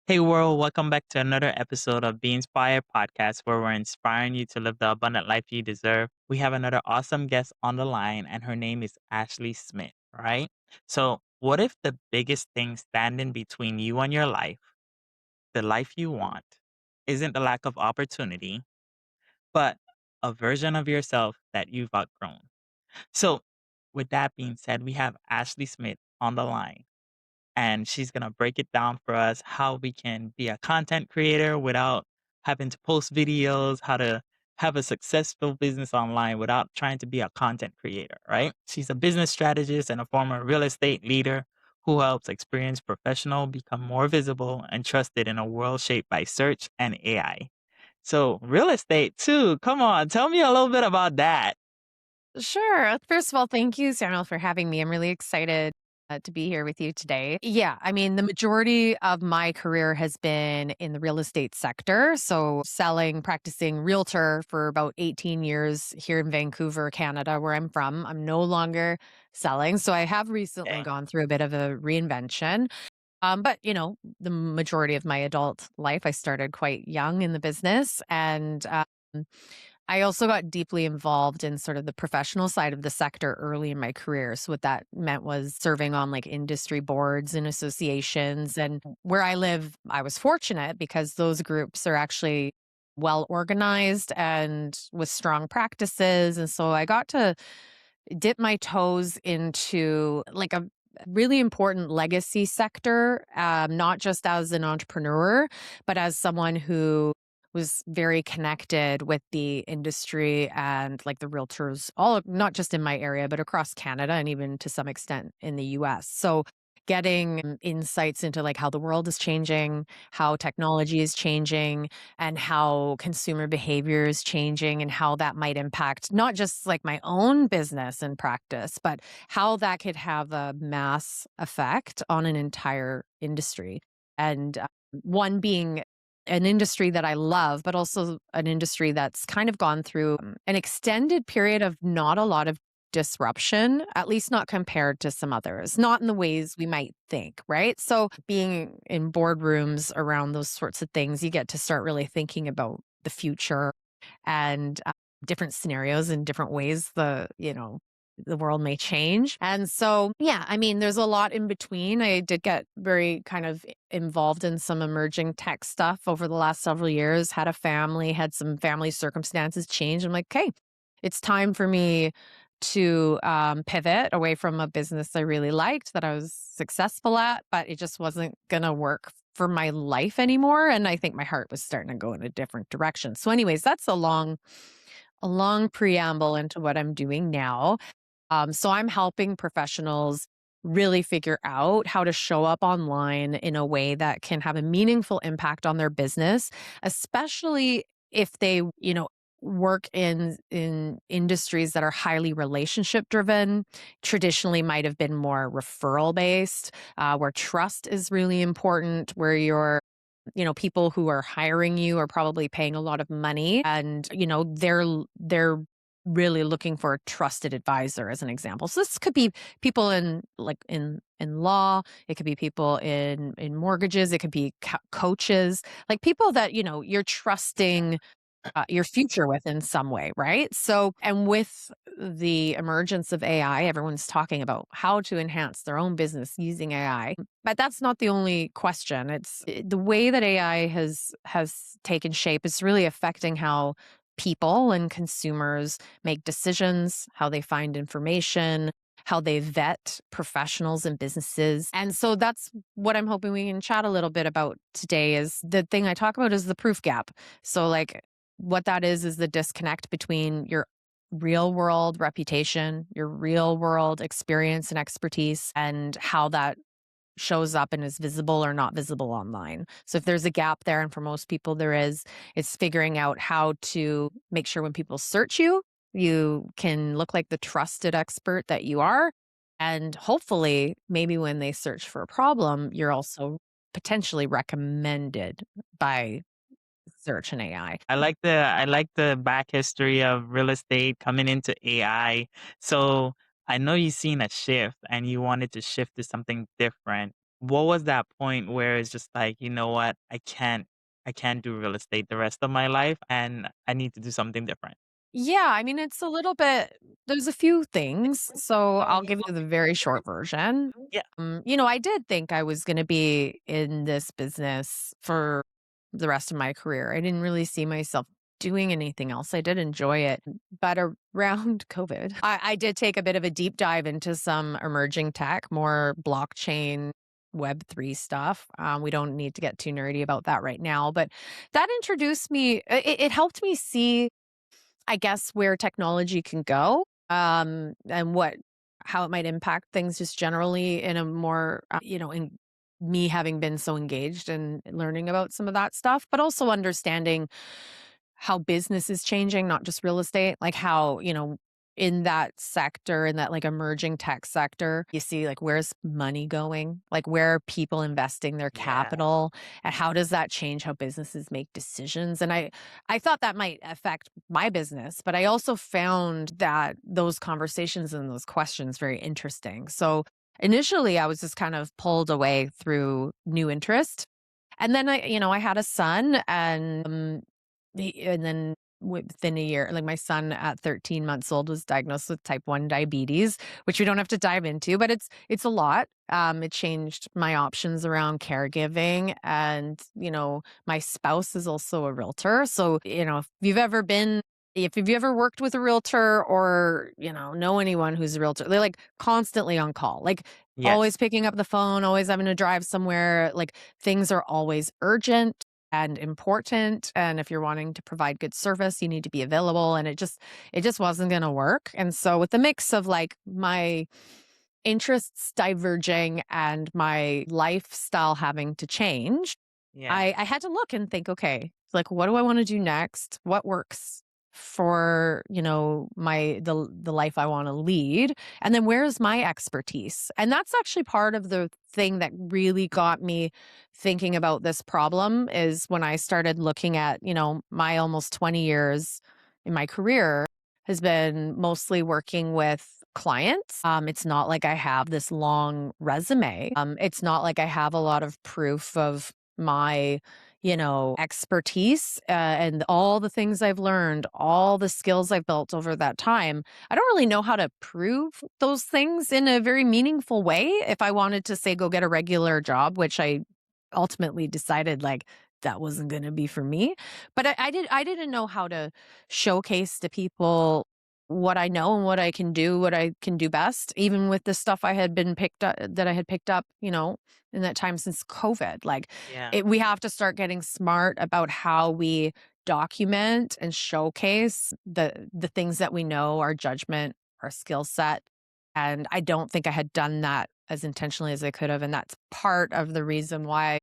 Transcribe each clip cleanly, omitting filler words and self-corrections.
Hey world, welcome back to another episode of Be Inspired podcast where we're inspiring you to live the abundant life you deserve. We have another awesome guest on the line and her name is Ashley Smith, right? So, what if the biggest thing standing between you and your life, the life you want, isn't the lack of opportunity, but a version of yourself that you've outgrown? So, with that being said, we have Ashley Smith on the line and she's going to break it down for us how we can be a content creator without having to post videos, how to have a successful business online without trying to be a content creator, right? She's a business strategist and a former real estate leader who helps experienced professionals become more visible and trusted in a world shaped by search and AI. So, real estate too. Come on, tell me a little bit about that. Sure. First of all, thank you, Samuel, for having me. I'm really excited to be here with you today. Yeah, I mean, the majority of my career has been in the real estate sector. So, selling, practicing realtor for about 18 years here in Vancouver, Canada, where I'm from. I'm no longer selling. So, I have recently Okay. gone through a bit of a reinvention. But the majority of my adult life, I started quite young in the business. And I also got deeply involved in sort of the professional side of the sector early in my career. So, what that meant was serving on like industry boards and associations. And where I live, I was fortunate because those groups are actually well organized and with strong practices. And so I got to dip my toes into like a really important legacy sector, not just as an entrepreneur, but as someone who was very connected with the industry and like the realtors, all not just in my area, but across Canada and even to some extent in the US. So getting insights into like how the world is changing, how technology is changing, and how consumer behavior is changing and how that might impact not just like my own business and practice, but how that could have a mass effect on an entire industry. And one being an industry that I love, but also an industry that's kind of gone through an extended period of not a lot of disruption, at least not compared to some others, not in the ways we might think, right? So, being in boardrooms around those sorts of things, you get to start really thinking about the future and different scenarios and different ways the world may change. And so, yeah, I mean, there's a lot in between. I did get very kind of involved in some emerging tech stuff over the last several years, had a family, had some family circumstances change. I'm like, okay, it's time for me to pivot away from a business I really liked that I was successful at, but it just wasn't going to work for my life anymore. And I think my heart was starting to go in a different direction. So, anyways, that's a long preamble into what I'm doing now. So I'm helping professionals really figure out how to show up online in a way that can have a meaningful impact on their business, especially if they work in industries that are highly relationship driven, traditionally might have been more referral based, where trust is really important, where people who are hiring you are probably paying a lot of money and they're really looking for a trusted advisor as an example. So this could be people in law, it could be people in mortgages, it could be coaches, like people that you're trusting your future with in some way, right? So, and with the emergence of AI, everyone's talking about how to enhance their own business using AI. But that's not the only question. The way that AI has taken shape is really affecting how people and consumers make decisions, how they find information, how they vet professionals and businesses. And so that's what I'm hoping we can chat a little bit about today is the thing I talk about is the proof gap. So like what that is the disconnect between your real world reputation, your real world experience and expertise, and how that shows up and is visible or not visible online. So if there's a gap there, and for most people there is, it's figuring out how to make sure when people search you, you can look like the trusted expert that you are. And hopefully, maybe when they search for a problem, you're also potentially recommended by search and AI. I like the back history of real estate coming into AI. So I know you've seen a shift and you wanted to shift to something different. what was that point where it's just like, "You know what? I can't do real estate the rest of my life, and I need to do something different." Yeah, I mean, it's a little bit there's a few things, so I'll give you the very short version. Yeah. I did think I was gonna be in this business for the rest of my career. I didn't really see myself doing anything else. I did enjoy it, but around COVID, I did take a bit of a deep dive into some emerging tech, more blockchain, Web3 stuff. We don't need to get too nerdy about that right now, but that introduced me, it helped me see I guess, where technology can go, and how it might impact things just generally in a more, in me having been so engaged and learning about some of that stuff, but also understanding how business is changing, not just real estate, like how, in that sector, in that like emerging tech sector, you see like where's money going? Like where are people investing their Yeah. capital and how does that change how businesses make decisions? And I thought that might affect my business, but I also found that those conversations and those questions very interesting. So initially I was just kind of pulled away through new interest. And then I had a son and then within a year, like my son at 13 months old was diagnosed with type 1 diabetes, which we don't have to dive into, but it's a lot. It changed my options around caregiving. And, my spouse is also a realtor. So, if you've ever worked with a realtor or, know anyone who's a realtor, they're like constantly on call, like always Yes. picking up the phone, always having to drive somewhere. Like things are always urgent and important, and if you're wanting to provide good service you need to be available, and it just wasn't going to work. And so with the mix of like my interests diverging and my lifestyle having to change, Yeah. I had to look and think, okay, like what do I want to do next? What works for, the life I want to lead? And then where's my expertise? And that's actually part of the thing that really got me thinking about this problem is when I started looking at, my almost 20 years in my career has been mostly working with clients. It's not like I have this long resume. It's not like I have a lot of proof of my, expertise and all the things I've learned, all the skills I've built over that time. I don't really know how to prove those things in a very meaningful way. If I wanted to say go get a regular job, which I ultimately decided like that wasn't going to be for me, but I didn't know how to showcase to people what I know and what I can do, what I can do best, even with the stuff I had been picked up that I had picked up, in that time since COVID. Like Yeah. we have to start getting smart about how we document and showcase the things that we know, our judgment, our skill set. And I don't think I had done that as intentionally as I could have. And that's part of the reason why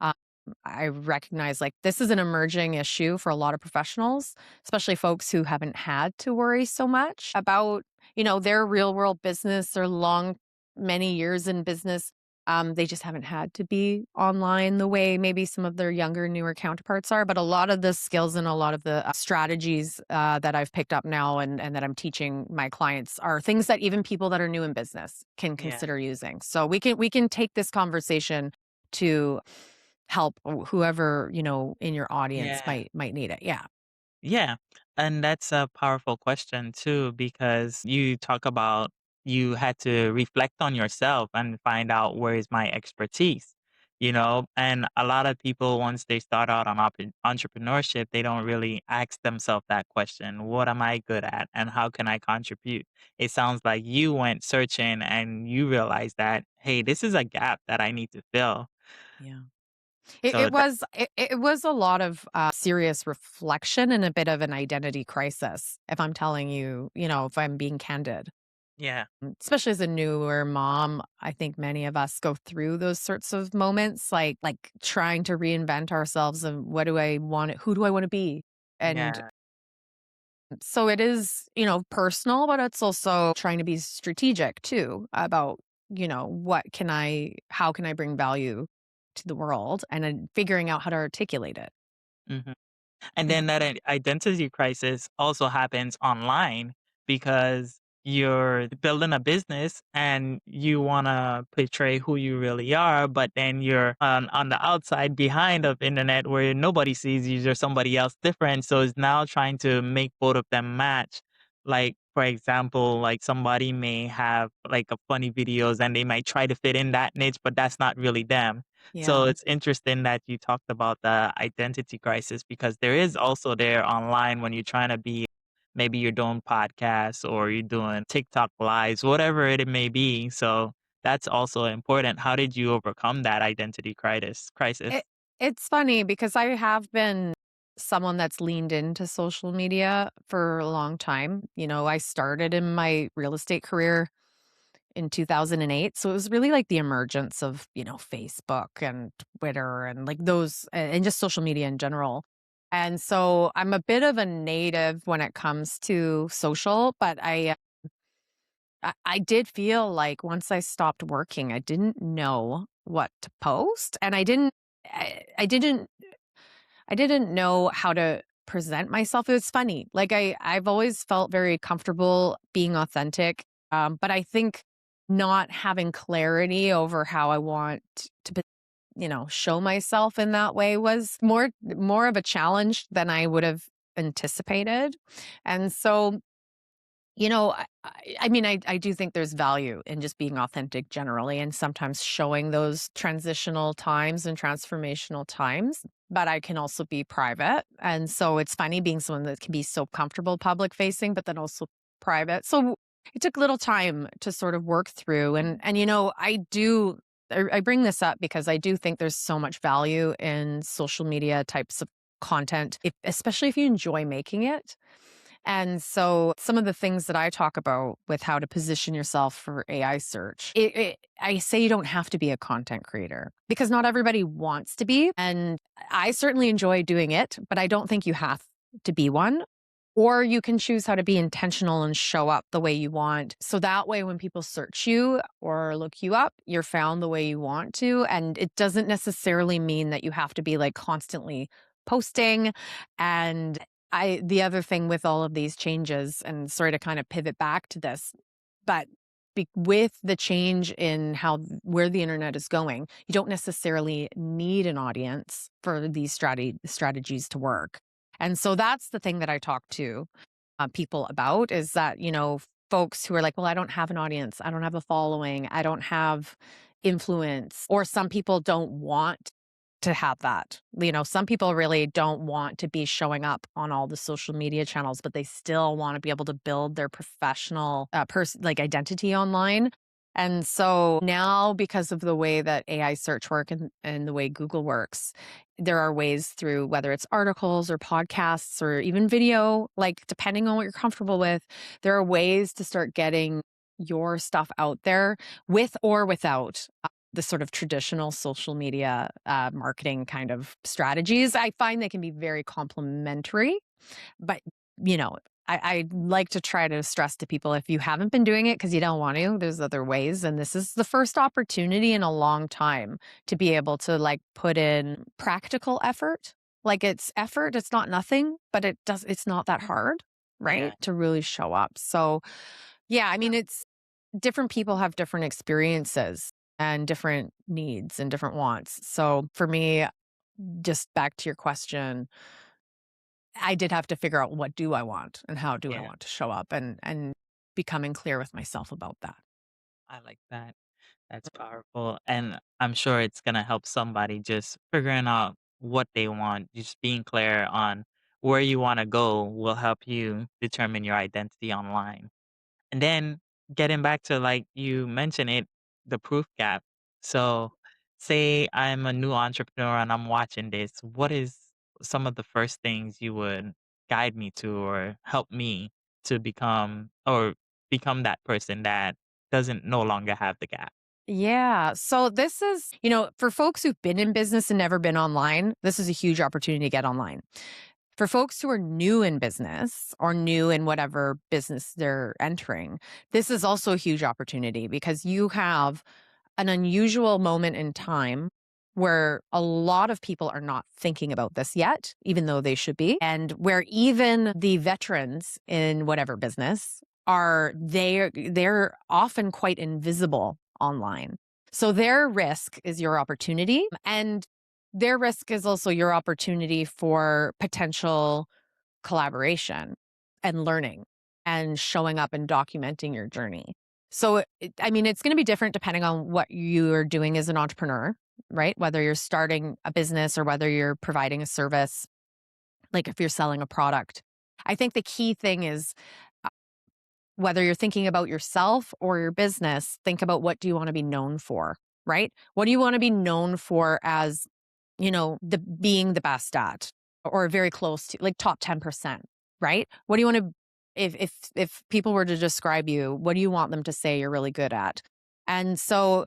um, I recognize like this is an emerging issue for a lot of professionals, especially folks who haven't had to worry so much about, their real world business or many years in business. They just haven't had to be online the way maybe some of their younger, newer counterparts are. But a lot of the skills and a lot of the strategies that I've picked up now and that I'm teaching my clients are things that even people that are new in business can Yeah. consider using. So we can take this conversation to help whoever, in your audience Yeah. might need it. Yeah. Yeah. And that's a powerful question too, because you talk about you had to reflect on yourself and find out where is my expertise, and a lot of people, once they start out on entrepreneurship, they don't really ask themselves that question. What am I good at and how can I contribute? It sounds like you went searching and you realized that, hey, this is a gap that I need to fill. Yeah. It So it was it was a lot of, serious reflection and a bit of an identity crisis, if I'm telling you, if I'm being candid. yeah. Especially as a newer mom, I think many of us go through those sorts of moments, like trying to reinvent ourselves and who do I wanna be? And Yeah. so it is, personal, but it's also trying to be strategic too about, how can I bring value to the world and then figuring out how to articulate it. Mhm. And then Mhm. that identity crisis also happens online because you're building a business and you want to portray who you really are, but then you're on the outside behind of internet where nobody sees you, there's somebody else different. So it's now trying to make both of them match. Like, for example, like somebody may have like a funny videos and they might try to fit in that niche, but that's not really them. So Yeah. it's interesting that you talked about the identity crisis because there is also there online when you're trying to be, maybe you're doing podcasts or you're doing TikTok lives, whatever it may be. So that's also important. How did you overcome that identity crisis? It it's funny because I have been someone that's leaned into social media for a long time. You know, I started in my real estate career in 2008. So it was really like the emergence of, Facebook and Twitter and like those and just social media in general. And so I'm a bit of a native when it comes to social, but I did feel like once I stopped working, I didn't know what to post and I didn't I didn't know how to present myself. It was funny. Like I've always felt very comfortable being authentic. But I think not having clarity over how I want to show myself in that way was more of a challenge than I would have anticipated. And so I do think there's value in just being authentic generally and sometimes showing those transitional times and transformational times, but I can also be private. And so it's funny being someone that can be so comfortable public facing, but then also private. So it took a little time to sort of work through. I bring this up because I do think there's so much value in social media types of content, especially if you enjoy making it. And so some of the things that I talk about with how to position yourself for AI search, I say you don't have to be a content creator because not everybody wants to be. And I certainly enjoy doing it, but I don't think you have to be one. Or you can choose how to be intentional and show up the way you want. So that way, when people search you or look you up, you're found the way you want to. And it doesn't necessarily mean that you have to be like constantly posting. And the other thing with all of these changes, and sorry to kind of pivot back to this, but with the change in where the internet is going, you don't necessarily need an audience for these strategies to work. And so that's the thing that I talk to people about is that, folks who are like, well, I don't have an audience, I don't have a following, I don't have influence, or some people don't want to have that. Some people really don't want to be showing up on all the social media channels, but they still want to be able to build their professional like identity online. And so now, because of the way that AI search work and the way Google works, there are ways through whether it's articles or podcasts or even video, like depending on what you're comfortable with, there are ways to start getting your stuff out there with or without the sort of traditional social media marketing kind of strategies. I find they can be very complementary, but you know, I like to try to stress to people if you haven't been doing it because you don't want to, there's other ways. And this is the first opportunity in a long time to be able to like put in practical effort. Like it's effort, it's not nothing, but it's not that hard, right? Yeah. To really show up. So yeah, I mean, it's different people have different experiences and different needs and different wants. So for me, just back to your question, I did have to figure out what do I want and how do I Yeah. want to show up and becoming clear with myself about that. I like that. That's powerful. And I'm sure it's going to help somebody just figuring out what they want, just being clear on where you want to go will help you determine your identity online. And then getting back to like you mentioned it, the proof gap. So say I'm a new entrepreneur and I'm watching this, what is some of the first things you would guide me to or help me to become that person that doesn't no longer have the gap? Yeah. So this is, for folks who've been in business and never been online, this is a huge opportunity to get online. For folks who are new in business or new in whatever business they're entering, this is also a huge opportunity because you have an unusual moment in time where a lot of people are not thinking about this yet, even though they should be, and where even the veterans in whatever business they're often quite invisible online. So their risk is your opportunity, and their risk is also your opportunity for potential collaboration and learning and showing up and documenting your journey. So, I mean, it's going to be different depending on what you are doing as an entrepreneur, right? Whether you're starting a business or whether you're providing a service, like if you're selling a product. I think the key thing is whether you're thinking about yourself or your business, think about what do you want to be known for, right? What do you want to be known for as, the being the best at or very close to like top 10%, right? What do you want to if people were to describe you, what do you want them to say you're really good at? And so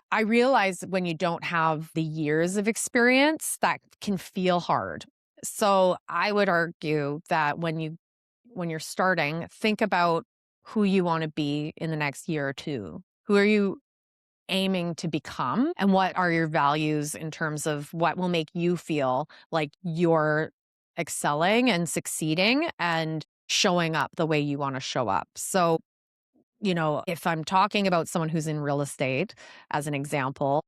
I realize when you don't have the years of experience, that can feel hard. So I would argue that when you're starting, think about who you want to be in the next year or two. Who are you aiming to become? And what are your values in terms of what will make you feel like you're excelling and succeeding and showing up the way you want to show up? So, if I'm talking about someone who's in real estate, as an example,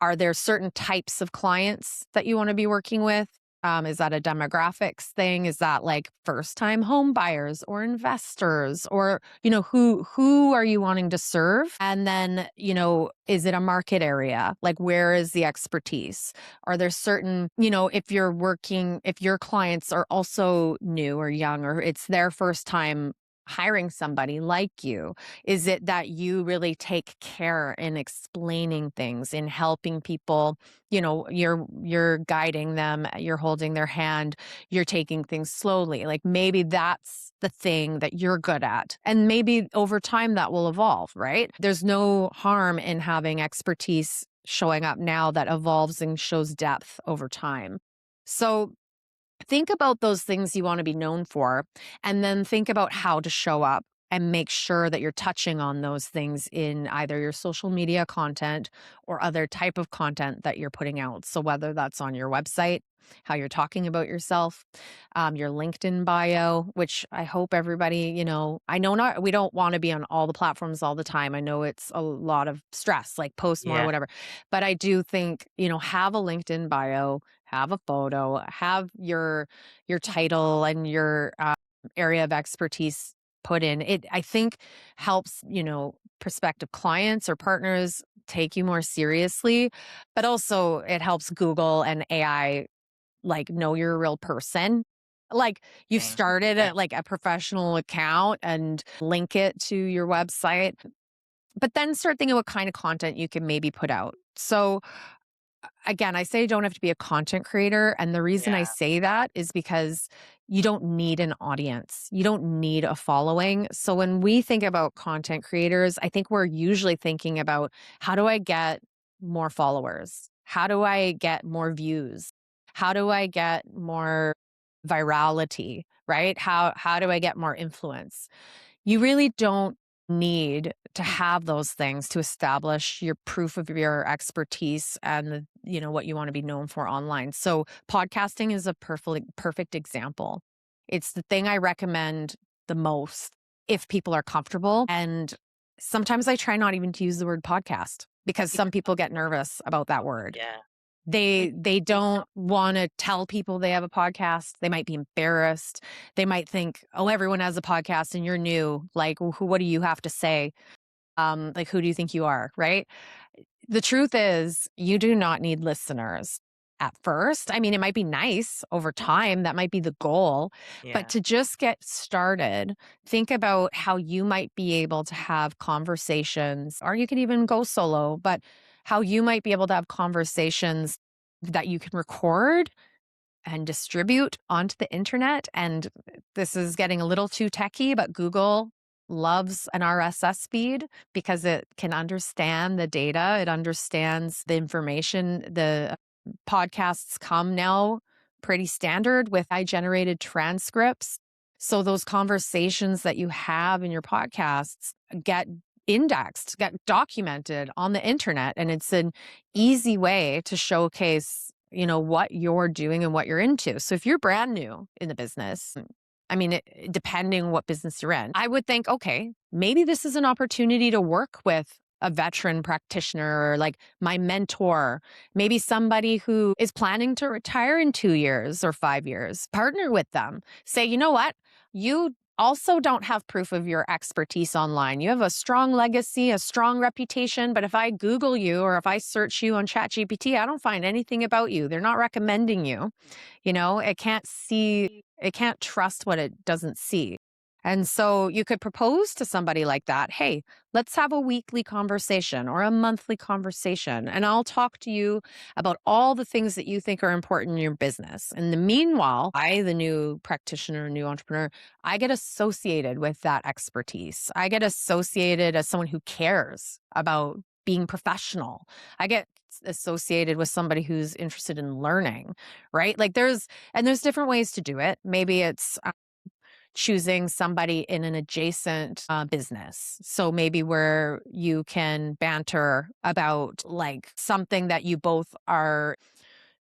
are there certain types of clients that you want to be working with? Is that a demographics thing? Is that like first time home buyers or investors or, who are you wanting to serve? And then, is it a market area? Like where is the expertise? Are there certain, if your clients are also new or young or it's their first time hiring somebody like you? Is it that you really take care in explaining things, in helping people, you're guiding them, you're holding their hand, you're taking things slowly. Like maybe that's the thing that you're good at. And maybe over time that will evolve, right? There's no harm in having expertise showing up now that evolves and shows depth over time. So think about those things you want to be known for, and then think about how to show up and make sure that you're touching on those things in either your social media content or other type of content that you're putting out. So whether that's on your website, how you're talking about yourself, your LinkedIn bio, which I hope everybody, I know we don't want to be on all the platforms all the time. I know it's a lot of stress, like post more, Yeah. whatever. But I do think, have a LinkedIn bio, have a photo, have your title and your area of expertise put in. It, I think, helps, prospective clients or partners take you more seriously, but also it helps Google and AI like know you're a real person. Like you've Same. started Yeah. like a professional account and link it to your website, but then start thinking what kind of content you can maybe put out. So again, I say you don't have to be a content creator. And the reason I Yeah. say that is because you don't need an audience. You don't need a following. So when we think about content creators, I think we're usually thinking about how do I get more followers? How do I get more views? How do I get more virality, right? How do I get more influence? You really don't need to have those things to establish your proof of your expertise and what you want to be known for online. So podcasting is a perfect example. It's the thing I recommend the most if people are comfortable. And sometimes I try not even to use the word podcast because some people get nervous about that word. Yeah. They don't wanna tell people they have a podcast. They might be embarrassed. They might think, "Oh, everyone has a podcast and you're new. Like, what do you have to say? Like, who do you think you are?" Right? The truth is, you do not need listeners at first. I mean, it might be nice over time. That might be the goal. But Yeah. to just get started, think about how you might be able to have conversations, or you can even go solo, but how you might be able to have conversations that you can record and distribute onto the internet. And this is getting a little too techy, but Google loves an RSS feed because it can understand the data, it understands the information. The podcasts come now pretty standard with AI generated transcripts. So those conversations that you have in your podcasts get indexed, get documented on the internet. And it's an easy way to showcase what you're doing and what you're into. So if you're brand new in the business, I mean, depending what business you're in, I would think, okay, maybe this is an opportunity to work with a veteran practitioner or like my mentor, maybe somebody who is planning to retire in 2 years or 5 years. Partner with them. Say, you know what? You also don't have proof of your expertise online. You have a strong legacy, a strong reputation, but if I Google you or if I search you on ChatGPT, I don't find anything about you. They're not recommending you. It can't trust what it doesn't see. And so you could propose to somebody like that, hey, let's have a weekly conversation or a monthly conversation, and I'll talk to you about all the things that you think are important in your business. In the meanwhile, I, the new practitioner, new entrepreneur, I get associated with that expertise. I get associated as someone who cares about being professional. I get associated with somebody who's interested in learning, right? There's different ways to do it. Maybe it's choosing somebody in an adjacent business. So maybe where you can banter about like something that you both are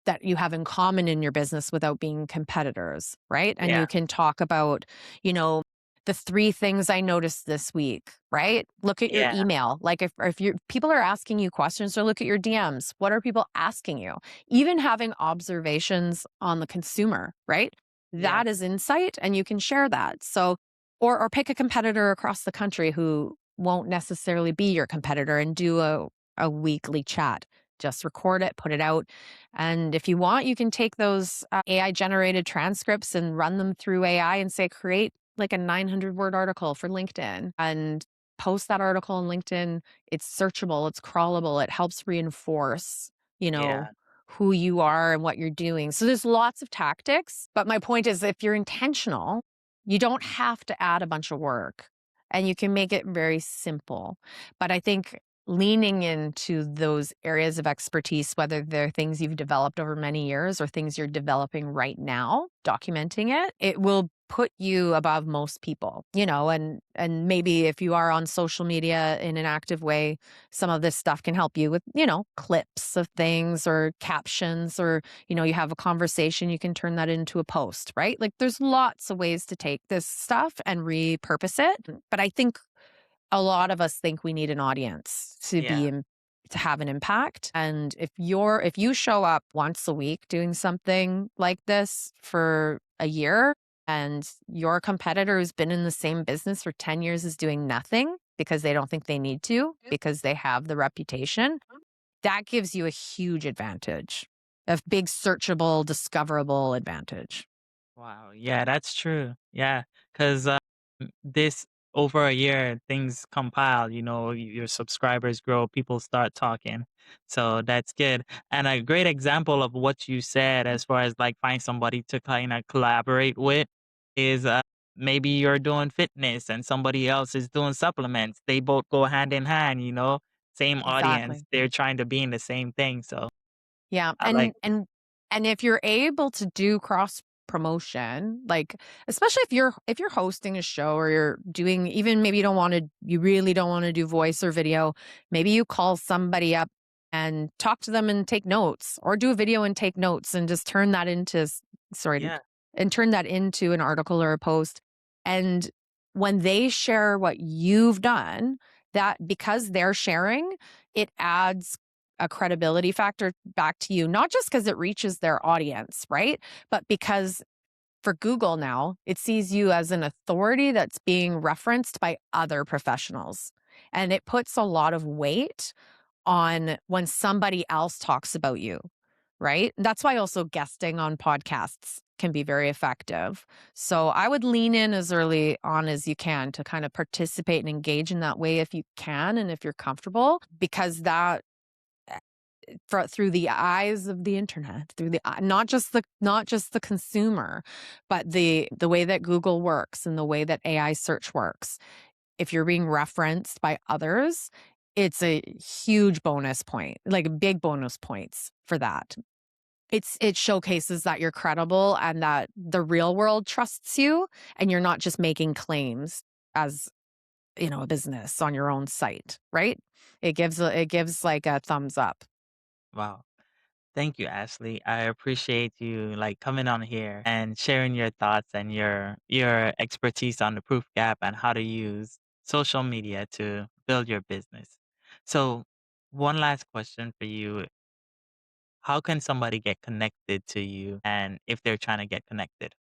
that you have in common in your business without being competitors, right? And Yeah, you can talk about, you know, the three things I noticed this week, right? Look at your yeah, email. Like if you people are asking you questions, or look at your DMs. What are people asking you? Even having observations on the consumer, right? yeah, That is insight and you can share that. So or pick a competitor across the country who won't necessarily be your competitor and do a weekly chat. Just record it, put it out. And if you want, you can take those AI generated transcripts and run them through AI and say, create like a 900-word article for LinkedIn and post that article on LinkedIn. It's searchable, it's crawlable, it helps reinforce, you know, yeah, who you are and what you're doing. So there's lots of tactics. But my point is, if you're intentional, you don't have to add a bunch of work and you can make it very simple. But I think leaning into those areas of expertise, whether they're things you've developed over many years or things you're developing right now, documenting it, it will put you above most people, and maybe if you are on social media in an active way, some of this stuff can help you with, clips of things or captions, or, you have a conversation, you can turn that into a post, right? Like there's lots of ways to take this stuff and repurpose it. But I think a lot of us think we need an audience yeah, to have an impact. And if you show up once a week doing something like this for a year, and your competitor who's been in the same business for 10 years is doing nothing because they don't think they need to, because they have the reputation, that gives you a huge advantage, a big searchable, discoverable advantage. wow, yeah, that's true, yeah, 'cause, this over a year, things compile, your subscribers grow, people start talking, so that's good, and a great example of what you said as far as, like, find somebody to kinda collaborate with is, maybe you're doing fitness and somebody else is doing supplements, they both go hand in hand, same audience, Exactly. they're trying to be in the same thing, so Yeah, I like and if you're able to do cross promotion, like especially if you're hosting a show, or you're doing, even maybe you really don't want to do voice or video, maybe you call somebody up and talk to them and take notes, or do a video and take notes and just turn that into yeah, turn that into an article or a post. And when they share what you've done, that because they're sharing, it adds a credibility factor back to you, not just because it reaches their audience, right? But because for Google now, it sees you as an authority that's being referenced by other professionals. And it puts a lot of weight on when somebody else talks about you, right? That's why also guesting on podcasts can be very effective. So I would lean in as early on as you can to kind of participate and engage in that way if you can and if you're comfortable, because that through the eyes of the internet, through not just the consumer, but the way that Google works and the way that AI search works. If you're being referenced by others, it's a huge bonus point, like big bonus points for that. It showcases that you're credible and that the real world trusts you, and you're not just making claims as, a business on your own site, right? It gives like a thumbs up. wow. Thank you, Ashley. I appreciate you like coming on here and sharing your thoughts and your expertise on the proof gap and how to use social media to build your business. So, one last question for you. How can somebody get connected to you and if they're trying to get connected?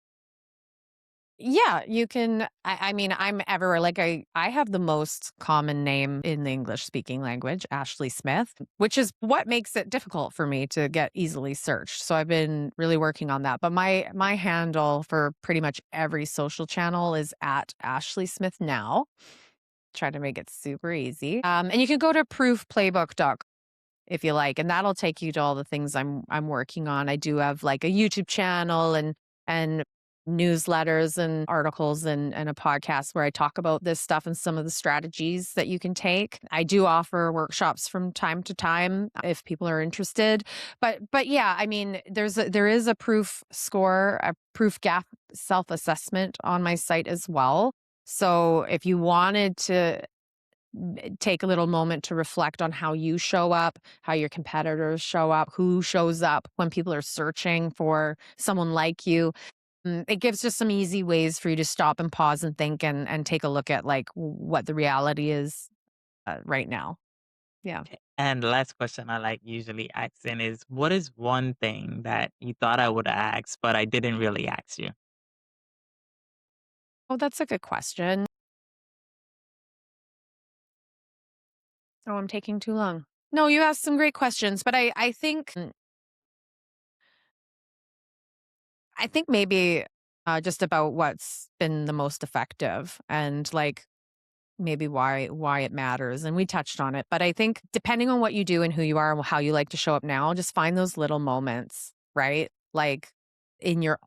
Yeah, you can. I mean, I'm everywhere. Like I have the most common name in the English speaking language, Ashley Smith, which is what makes it difficult for me to get easily searched. So I've been really working on that. But my handle for pretty much every social channel is at Ashley Smith now. Try to make it super easy. And you can go to proofplaybook.com if you like, and that'll take you to all the things I'm working on. I do have like a YouTube channel and newsletters and articles and a podcast where I talk about this stuff and some of the strategies that you can take. I do offer workshops from time to time if people are interested. But yeah, I mean, there is a proof score, a proof gap self-assessment on my site as well. So if you wanted to take a little moment to reflect on how you show up, how your competitors show up, who shows up when people are searching for someone like you. It gives just some easy ways for you to stop and pause and think and take a look at like what the reality is right now. Yeah. Okay. And the last question I like usually asking is what is one thing that you thought I would ask, but I didn't really ask you? Oh, that's a good question. Oh, I'm taking too long. No, you asked some great questions, but I think maybe just about what's been the most effective and like maybe why it matters, and we touched on it, but I think depending on what you do and who you are and how you like to show up now, just find those little moments, right? Like in your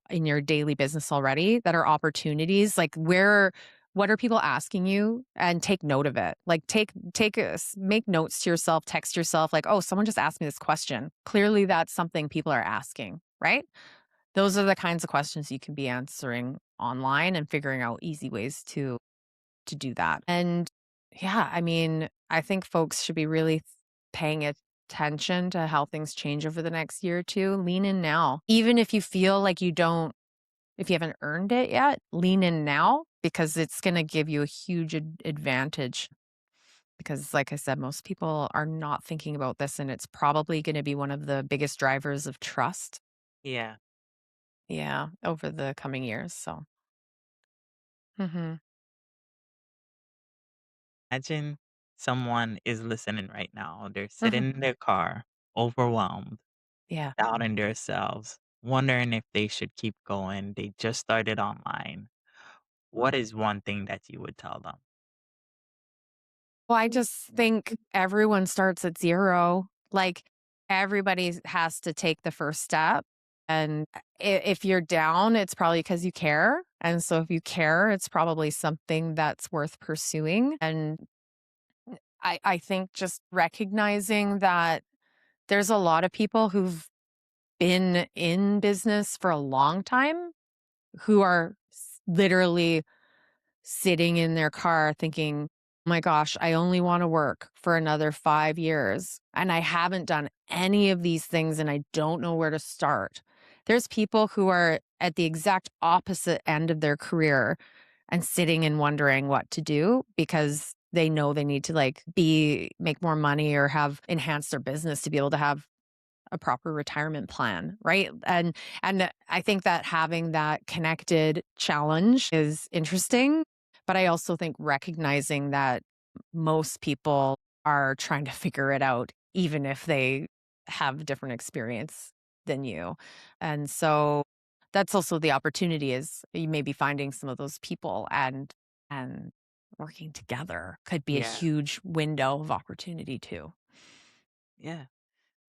daily business already that are opportunities, like where what are people asking you and take note of it. Like make notes to yourself, text yourself like, "Oh, someone just asked me this question." Clearly that's something people are asking, right? Those are the kinds of questions you can be answering online and figuring out easy ways to do that. And yeah, I mean, I think folks should be really paying attention to how things change over the next year or two. Lean in now. Even if you feel like if you haven't earned it yet, lean in now because it's going to give you a huge advantage. Because, like I said, most people are not thinking about this, and it's probably going to be one of the biggest drivers of trust. Yeah. Yeah, over the coming years. So, hmm Imagine someone is listening right now. They're hmm sitting in their car, overwhelmed, yeah. doubting themselves, wondering if they should keep going. They just started online. What is one thing that you would tell them? Well, I just think everyone starts at 0. Like, everybody has to take the first step, and if you're down, it's probably because you care, and so if you care, it's probably something that's worth pursuing, and I think just recognizing that there's a lot of people who've been in business for a long time who are literally sitting in their car thinking, "Oh my gosh, I only want to work for another 5 years and I haven't done any of these things and I don't know where to start." There's people who are at the exact opposite end of their career and sitting and wondering what to do because they know they need to like be make more money or have enhanced their business to be able to have a proper retirement plan, right? And I think that having that connected challenge is interesting, but I also think recognizing that most people are trying to figure it out even if they have different experience than you. And so that's also the opportunity is you may be finding some of those people and working together could be a Yeah. huge window of opportunity too. Yeah.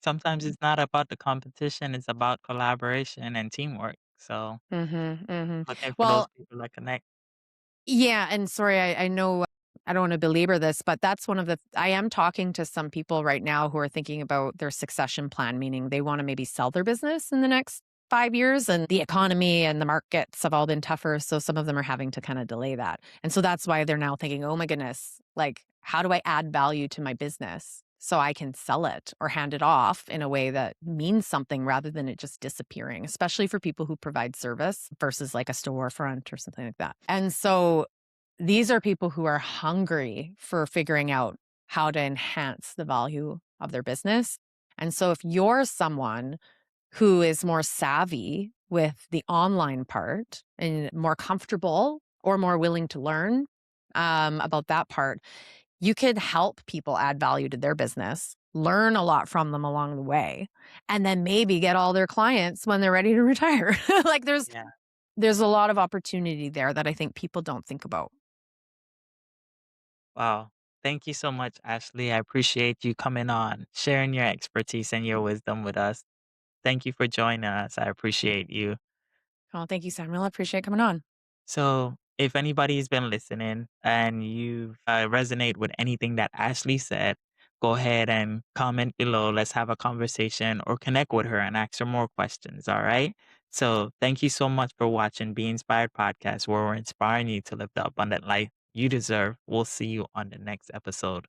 Sometimes it's not about the competition, it's about collaboration and teamwork. So Mhm, mhm. looking for those Well, people that connect. yeah, and sorry, I know I don't wanna belabor this, but that's one of the I am talking to some people right now who are thinking about their succession plan, meaning they wanna maybe sell their business in the next 5 years, and the economy and the markets have all been tougher, so some of them are having to kinda delay that, and so that's why they're now thinking, "Oh my goodness, like, how do I add value to my business?" so I can sell it or hand it off in a way that means something rather than it just disappearing, especially for people who provide service versus like a storefront or something like that. And so these are people who are hungry for figuring out how to enhance the value of their business. And so if you're someone who is more savvy with the online part and more comfortable or more willing to learn about that part, you could help people add value to their business, learn a lot from them along the way, and then maybe get all their clients when they're ready to retire. Like Yeah. there's a lot of opportunity there that I think people don't think about. Wow. Thank you so much, Ashley. I appreciate you coming on, sharing your expertise and your wisdom with us. Thank you for joining us. I appreciate you. Oh, thank you, Samuel. I appreciate coming on. So, if anybody's been listening and you resonate with anything that Ashley said, go ahead and comment below. Let's have a conversation or connect with her and ask her more questions. All right. So, thank you so much for watching Be Inspired Podcast, where we're inspiring you to live the abundant life you deserve. We'll see you on the next episode.